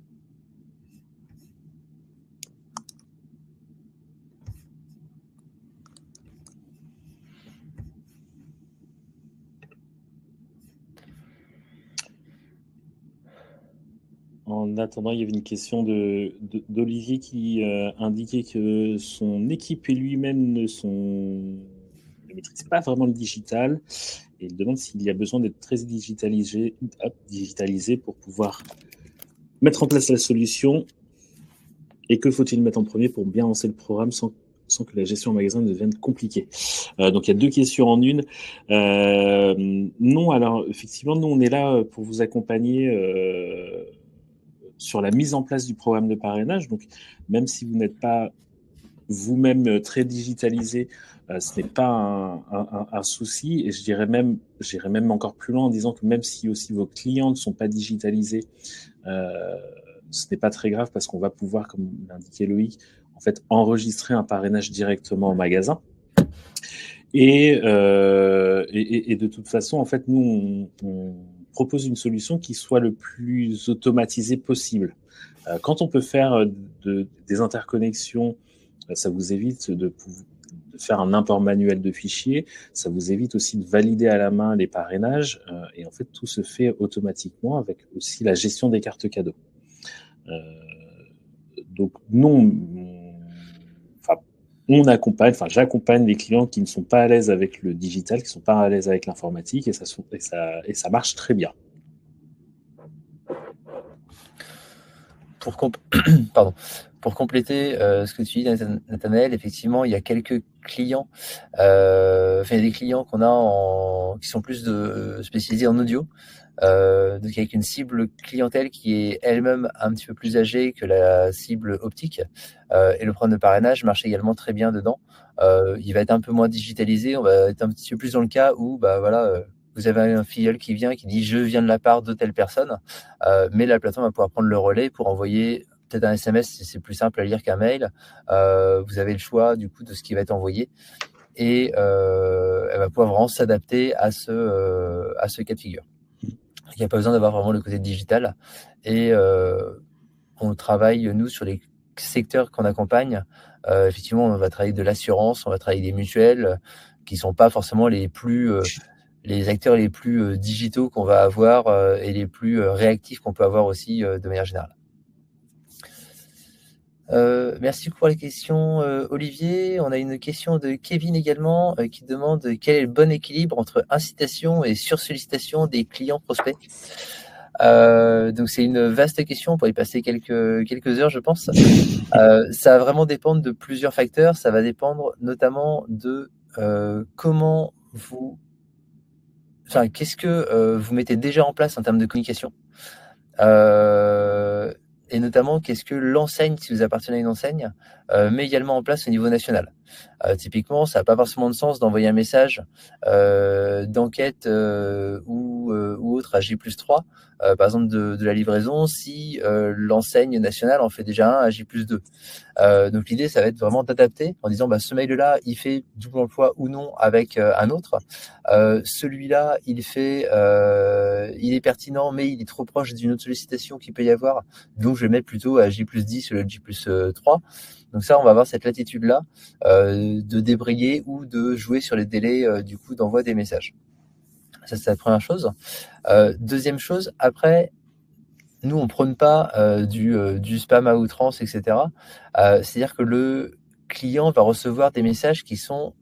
En attendant, il y avait une question d'Olivier qui indiquait que son équipe et lui-même ne maîtrisent pas vraiment le digital, et il demande s'il y a besoin d'être très digitalisé pour pouvoir mettre en place la solution, et que faut-il mettre en premier pour bien lancer le programme sans que la gestion en magasin ne devienne compliquée. Donc il y a deux questions en une. Non, alors effectivement, nous on est là pour vous accompagner sur la mise en place du programme de parrainage. Donc même si vous n'êtes pas vous-même très digitalisé, ce n'est pas un souci. Et j'irais même encore plus loin en disant que même si aussi vos clients ne sont pas digitalisés, ce n'est pas très grave parce qu'on va pouvoir, comme l'indiquait Loïc, en fait, enregistrer un parrainage directement au magasin. Et de toute façon, en fait, nous, on propose une solution qui soit le plus automatisée possible. Quand on peut faire des interconnexions, ça vous évite de faire un import manuel de fichiers, ça vous évite aussi de valider à la main les parrainages, et en fait, tout se fait automatiquement avec aussi la gestion des cartes cadeaux. Donc, non, j'accompagne les clients qui ne sont pas à l'aise avec le digital, qui ne sont pas à l'aise avec l'informatique, et ça marche très bien. Pour compléter ce que tu dis, Nathanaël, effectivement, il y a quelques clients, il y a des clients qu'on a qui sont plus spécialisés en audio, donc avec une cible clientèle qui est elle-même un petit peu plus âgée que la cible optique, et le programme de parrainage marche également très bien dedans. Il va être un peu moins digitalisé, on va être un petit peu plus dans le cas où vous avez un filleul qui vient, qui dit « je viens de la part de telle personne », mais la plateforme va pouvoir prendre le relais pour envoyer peut-être un SMS, si c'est plus simple à lire qu'un mail. Vous avez le choix du coup de ce qui va être envoyé, et elle va pouvoir vraiment s'adapter à ce cas de figure. Il n'y a pas besoin d'avoir vraiment le côté digital, et on travaille, nous, sur les secteurs qu'on accompagne. Effectivement, on va travailler de l'assurance, on va travailler des mutuelles, qui ne sont pas forcément les acteurs les plus digitaux qu'on va avoir, et les plus réactifs qu'on peut avoir aussi, de manière générale. Merci pour les questions, Olivier. On a une question de Kevin également, qui demande quel est le bon équilibre entre incitation et sursollicitation des clients prospects. Donc c'est une vaste question, on pourrait y passer quelques heures, je pense. Ça va vraiment dépendre de plusieurs facteurs. Ça va dépendre notamment de qu'est-ce que vous mettez déjà en place en termes de communication, et notamment qu'est-ce que l'enseigne, si vous appartenez à une enseigne, met également en place au niveau national. Typiquement, ça n'a pas forcément de sens d'envoyer un message d'enquête ou autre à J+3, par exemple de la livraison, si l'enseigne nationale en fait déjà un à J+2. Donc l'idée, ça va être vraiment d'adapter en disant ce mail-là, il fait double emploi ou non avec un autre. Celui-là, il est pertinent, mais il est trop proche d'une autre sollicitation qu'il peut y avoir, donc je vais le mettre plutôt à J+10 ou J+3. Donc ça, on va avoir cette latitude-là de débrayer ou de jouer sur les délais du coup d'envoi des messages. Ça, c'est la première chose. Deuxième chose, après, nous, on prône pas du spam à outrance, etc. C'est-à-dire que le client va recevoir des messages qui sont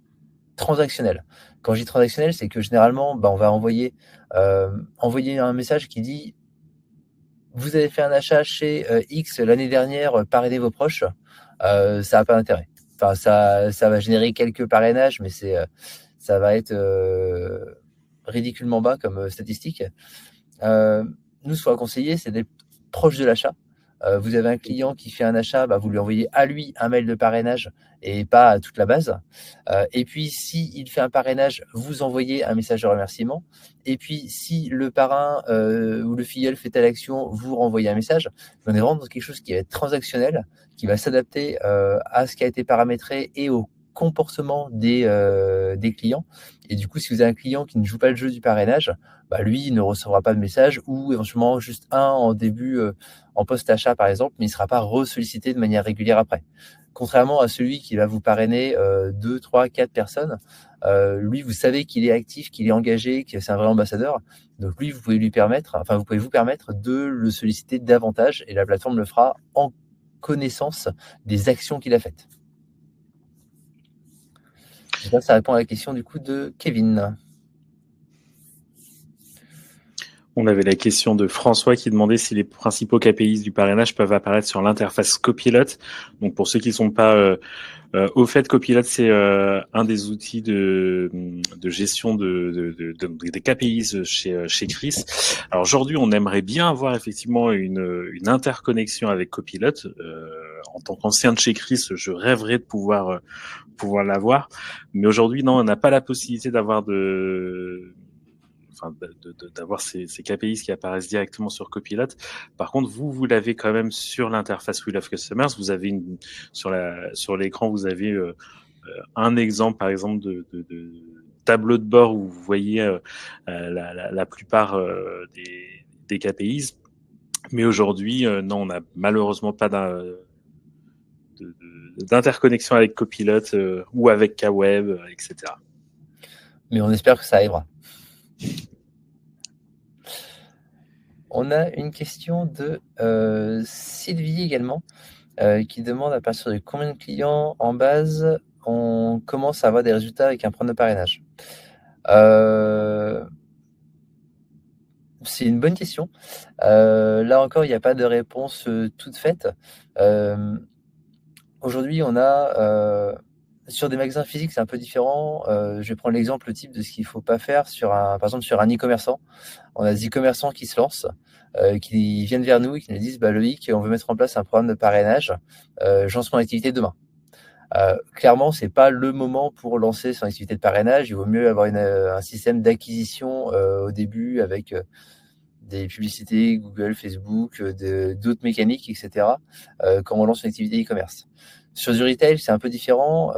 transactionnels. Quand je dis transactionnel, c'est que généralement, on va envoyer un message qui dit « Vous avez fait un achat chez X l'année dernière, parrainez vos proches ». Ça n'a pas d'intérêt. Enfin, ça va générer quelques parrainages, mais ça va être ridiculement bas comme statistique. Nous, ce qu'on va conseiller, c'est d'être proche de l'achat. Vous avez un client qui fait un achat, vous lui envoyez à lui un mail de parrainage et pas à toute la base. Et puis, s'il fait un parrainage, vous envoyez un message de remerciement. Et puis, si le parrain ou le filleul fait telle action, vous renvoyez un message. On est vraiment dans quelque chose qui va être transactionnel, qui va s'adapter à ce qui a été paramétré et au comportement des clients. Et du coup, si vous avez un client qui ne joue pas le jeu du parrainage, lui, il ne recevra pas de message, ou éventuellement juste un en début, en post-achat par exemple, mais il ne sera pas ressollicité de manière régulière après. Contrairement à celui qui va vous parrainer 2, 3, 4 personnes, lui, vous savez qu'il est actif, qu'il est engagé, que c'est un vrai ambassadeur. Donc lui, vous pouvez vous permettre de le solliciter davantage, et la plateforme le fera en connaissance des actions qu'il a faites. J'espère que ça répond à la question du coup de Kevin. On avait la question de François qui demandait si les principaux KPIs du parrainage peuvent apparaître sur l'interface Copilot. Donc pour ceux qui ne sont pas au fait, Copilot, c'est un des outils de gestion des KPIs chez Chris. Alors aujourd'hui, on aimerait bien avoir effectivement une interconnexion avec Copilot. en tant qu'ancien de chez Chris, je rêverais de pouvoir l'avoir. Mais aujourd'hui, non, on n'a pas la possibilité d'avoir d'avoir ces KPIs qui apparaissent directement sur Copilot. Par contre, vous l'avez quand même sur l'interface We Love Customers. Vous avez sur l'écran, vous avez un exemple, par exemple, de tableau de bord où vous voyez la plupart des KPIs. Mais aujourd'hui, non, on n'a malheureusement pas d'interconnexion avec Copilot ou avec Kweb, etc. Mais on espère que ça arrivera. On a une question de Sylvie également, qui demande à partir de combien de clients en base on commence à avoir des résultats avec un programme de parrainage. C'est une bonne question. Là encore, il n'y a pas de réponse toute faite. Aujourd'hui, on a sur des magasins physiques, c'est un peu différent. Je vais prendre l'exemple type de ce qu'il ne faut pas faire par exemple sur un e-commerçant. On a des e-commerçants qui se lancent, qui viennent vers nous et qui nous disent Loïc, on veut mettre en place un programme de parrainage. Je lance mon activité demain. Clairement, c'est pas le moment pour lancer son activité de parrainage. Il vaut mieux avoir un système d'acquisition au début avec des publicités, Google, Facebook, d'autres mécaniques, etc. Quand on lance une activité e-commerce. Sur du retail, c'est un peu différent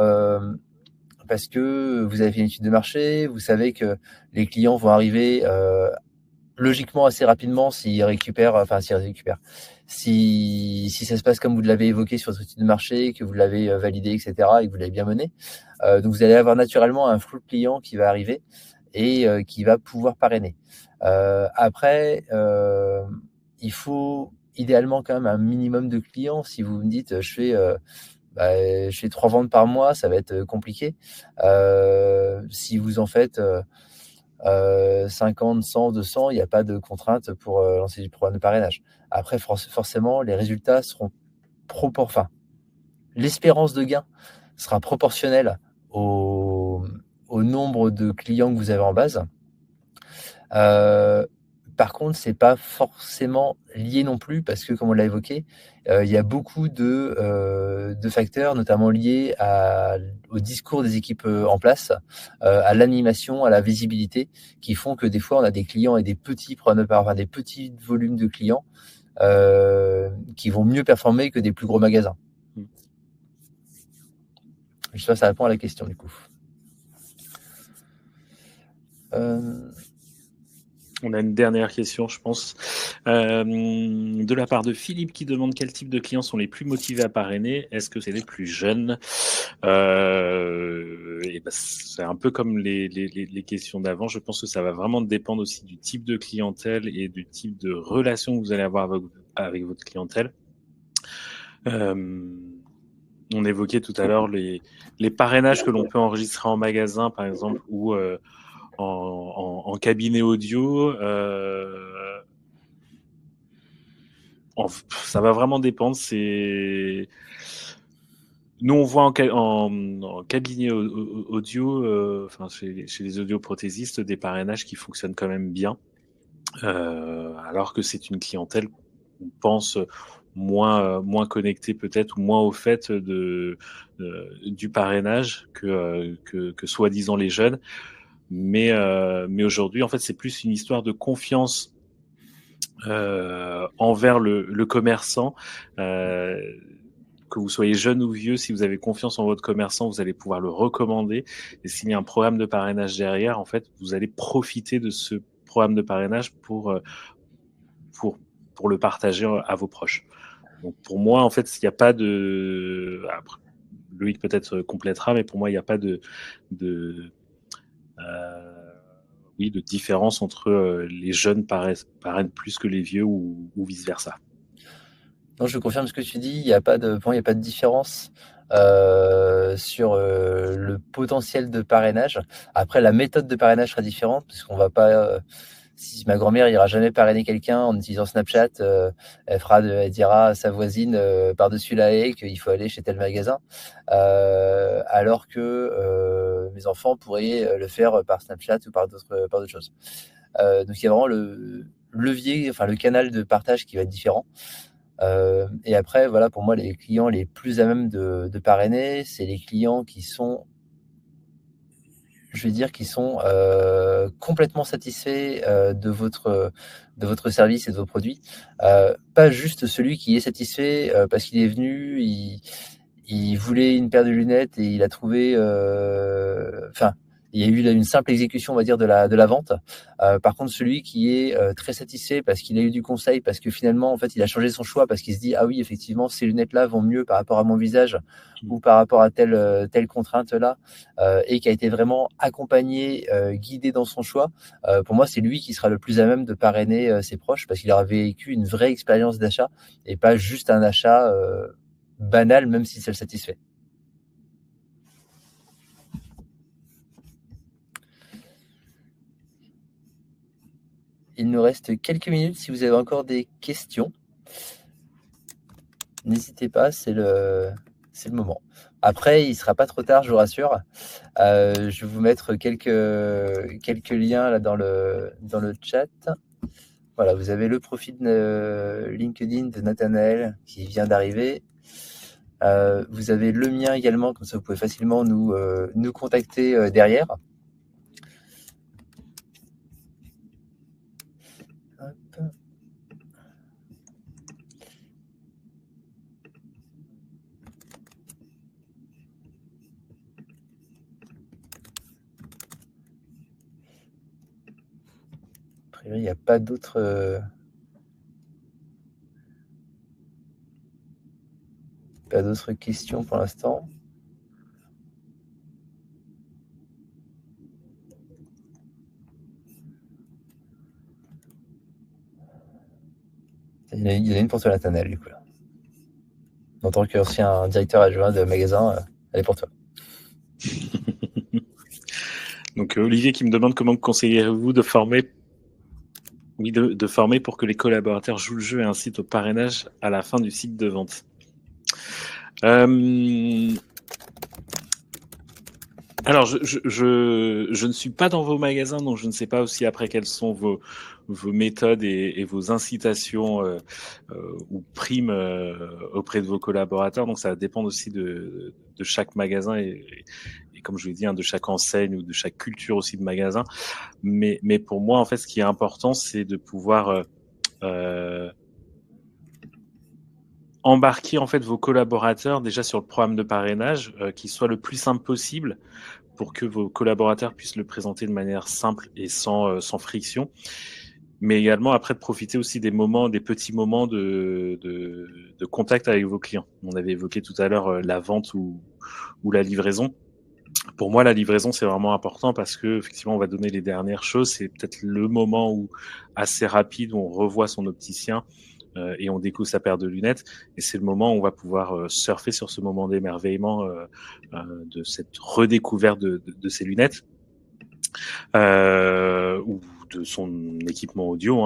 parce que vous avez fait une étude de marché, vous savez que les clients vont arriver logiquement assez rapidement si ça se passe comme vous l'avez évoqué sur votre étude de marché, que vous l'avez validé, etc., et que vous l'avez bien mené. Donc vous allez avoir naturellement un flux de clients qui va arriver et qui va pouvoir parrainer. Après, il faut idéalement quand même un minimum de clients. Si vous me dites je fais 3 ventes par mois, ça va être compliqué. Si vous en faites 50, 100, 200, il n'y a pas de contrainte pour lancer du programme de parrainage. Après, forcément, les résultats seront l'espérance de gain sera proportionnelle au nombre de clients que vous avez en base. Par contre, c'est pas forcément lié non plus parce que, comme on l'a évoqué, il y a beaucoup de facteurs, notamment liés au discours des équipes en place, à l'animation, à la visibilité, qui font que des fois, on a des clients et des petits volumes de clients qui vont mieux performer que des plus gros magasins. Je sais pas si ça répond à la question du coup. On a une dernière question, je pense, de la part de Philippe qui demande quel type de clients sont les plus motivés à parrainer. Est-ce que c'est les plus jeunes c'est un peu comme les questions d'avant. Je pense que ça va vraiment dépendre aussi du type de clientèle et du type de relation que vous allez avoir avec votre clientèle. On évoquait tout à l'heure les parrainages que l'on peut enregistrer en magasin, par exemple, ou en cabinet audio. Ça va vraiment dépendre. Nous, on voit en cabinet audio, chez les audioprothésistes, des parrainages qui fonctionnent quand même bien, alors que c'est une clientèle qu'on pense moins connectée peut-être, ou moins au fait du parrainage que soi-disant les jeunes. Mais aujourd'hui, en fait, c'est plus une histoire de confiance envers le commerçant. Que vous soyez jeune ou vieux, si vous avez confiance en votre commerçant, vous allez pouvoir le recommander. Et s'il y a un programme de parrainage derrière, en fait, vous allez profiter de ce programme de parrainage pour le partager à vos proches. Donc pour moi, en fait, il n'y a pas de... Après, Loïc peut-être complétera, mais pour moi, il n'y a pas de différence entre les jeunes parrainent plus que les vieux ou vice-versa. Non, je confirme ce que tu dis. Il n'y a pas de différence sur le potentiel de parrainage. Après, la méthode de parrainage sera différente puisqu'on va pas. Si ma grand-mère ira jamais parrainer quelqu'un en utilisant Snapchat, elle dira à sa voisine par-dessus la haie qu'il faut aller chez tel magasin, alors que mes enfants pourraient le faire par Snapchat ou par d'autres choses. Donc il y a vraiment le levier, enfin le canal de partage qui va être différent. Et après, voilà, pour moi, les clients les plus à même de parrainer, c'est les clients qui sont, je vais dire, qui sont complètement satisfaits de votre service et de vos produits. Pas juste celui qui est satisfait parce qu'il est venu, il voulait une paire de lunettes et il a trouvé. Enfin, il y a eu une simple exécution, on va dire, de la vente. Par contre, celui qui est très satisfait parce qu'il a eu du conseil, parce que finalement, en fait, il a changé son choix, parce qu'il se dit, ah oui, effectivement, ces lunettes-là vont mieux par rapport à mon visage ou par rapport à telle contrainte-là, et qui a été vraiment accompagné, guidé dans son choix. Pour moi, c'est lui qui sera le plus à même de parrainer ses proches parce qu'il aura vécu une vraie expérience d'achat et pas juste un achat banal, même si ça le satisfait. Il nous reste quelques minutes si vous avez encore des questions. N'hésitez pas, c'est le moment. Après, il ne sera pas trop tard, je vous rassure. Je vais vous mettre quelques liens là dans le chat. Voilà, vous avez le profil LinkedIn de Nathanaël qui vient d'arriver. Vous avez le mien également, comme ça vous pouvez facilement nous contacter derrière. Hop. A priori, il n'y a pas d'autres questions pour l'instant. Il y en a une pour toi, Nathanaël, du coup. Là. En tant qu'ancien directeur adjoint de magasin, elle est pour toi. Donc Olivier qui me demande comment conseillez-vous de former pour que les collaborateurs jouent le jeu et incitent au parrainage à la fin du cycle de vente. Alors, je ne suis pas dans vos magasins, donc je ne sais pas aussi après quelles sont vos méthodes et vos incitations ou primes auprès de vos collaborateurs. Donc, ça va dépendre aussi de chaque magasin et comme je l'ai dit, de chaque enseigne ou de chaque culture aussi de magasin. Mais pour moi, en fait, ce qui est important, c'est de pouvoir embarquer en fait vos collaborateurs déjà sur le programme de parrainage qui soit le plus simple possible pour que vos collaborateurs puissent le présenter de manière simple et sans friction, mais également après de profiter aussi des petits moments de contact avec vos clients. On avait évoqué tout à l'heure la vente ou la livraison. Pour moi, la livraison, c'est vraiment important parce que effectivement, on va donner les dernières choses. C'est peut-être le moment où, assez rapide, où on revoit son opticien et on découvre sa paire de lunettes. Et c'est le moment où on va pouvoir surfer sur ce moment d'émerveillement de cette redécouverte de ses lunettes ou de son équipement audio.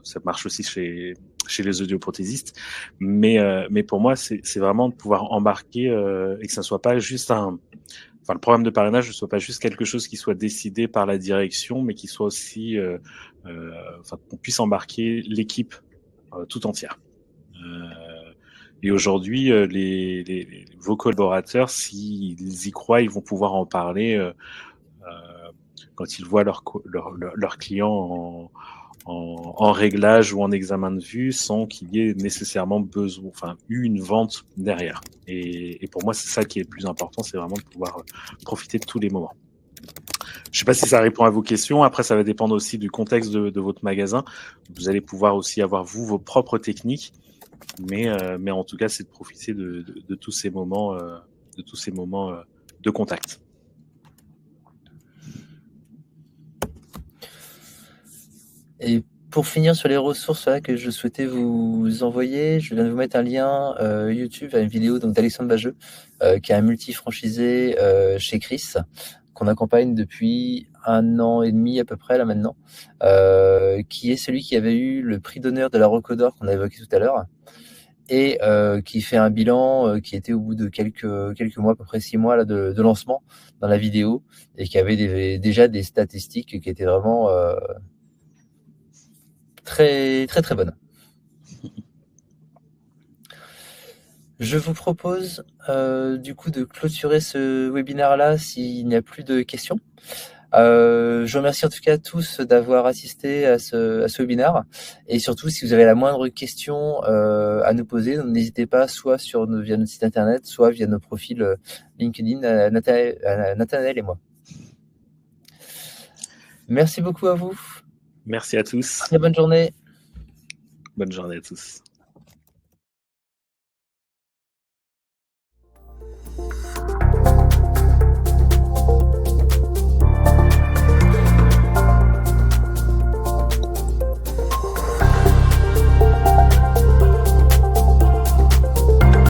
Ça marche aussi chez les audioprothésistes. Mais pour moi, c'est vraiment de pouvoir embarquer et que ça soit pas juste le programme de parrainage ne soit pas juste quelque chose qui soit décidé par la direction, mais qui soit aussi, qu'on puisse embarquer l'équipe tout entière. Et aujourd'hui, vos collaborateurs, s'ils y croient, ils vont pouvoir en parler quand ils voient leurs clients en réglage ou en examen de vue sans qu'il y ait nécessairement eu une vente derrière. Et pour moi, c'est ça qui est le plus important, c'est vraiment de pouvoir profiter de tous les moments. Je ne sais pas si ça répond à vos questions. Après, ça va dépendre aussi du contexte de votre magasin. Vous allez pouvoir aussi avoir, vos propres techniques. Mais en tout cas, c'est de profiter de tous ces moments, de contact. Et pour finir sur les ressources que je souhaitais vous envoyer, je viens de vous mettre un lien YouTube à une vidéo d'Alexandre Bageux, qui est un multi-franchisé chez Chris, qu'on accompagne depuis 1 an et demi à peu près là maintenant, qui est celui qui avait eu le prix d'honneur de la Rocco d'Or qu'on a évoqué tout à l'heure, et qui fait un bilan qui était au bout de quelques mois, à peu près 6 mois là, de lancement dans la vidéo, et qui avait déjà des statistiques qui étaient vraiment très très très bonnes. Je vous propose du coup de clôturer ce webinaire-là s'il n'y a plus de questions. Je remercie en tout cas tous d'avoir assisté à ce webinaire. Et surtout, si vous avez la moindre question à nous poser, n'hésitez pas, soit via notre site internet, soit via nos profils LinkedIn, Nathanaël et moi. Merci beaucoup à vous. Merci à tous. Très bonne journée. Bonne journée à tous.